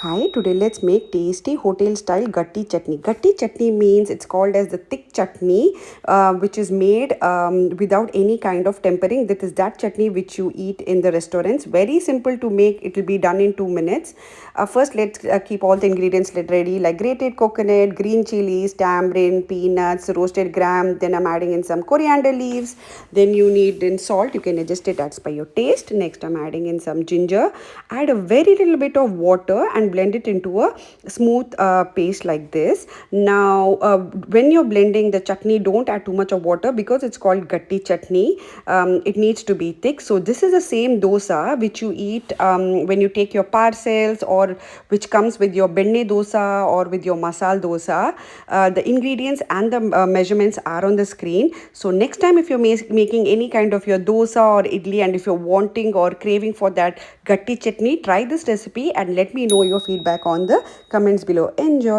Hi, today let's make tasty hotel style gatti chutney. Gatti chutney means it's called as the thick chutney, which is made without any kind of tempering. That is that chutney which you eat in the restaurants. Very simple to make. It will be done in 2 minutes. First, let's keep all the ingredients ready, like grated coconut, green chilies, tamarind, peanuts, roasted gram. Then I'm adding in some coriander leaves. Then you need in salt. You can adjust it as per your taste. Next, I'm adding in some ginger. Add a very little bit of water and blend it into a smooth paste like this. Now, when you're blending the chutney, don't add too much of water because it's called gatti chutney. It needs to be thick. So this is the same dosa which you eat when you take your parcels, or which comes with your benne dosa or with your masala dosa. The ingredients and the measurements are on the screen. So next time if you're making any kind of your dosa or idli, and if you're wanting or craving for that gatti chutney, try this recipe and let me know your feedback on the comments below. Enjoy.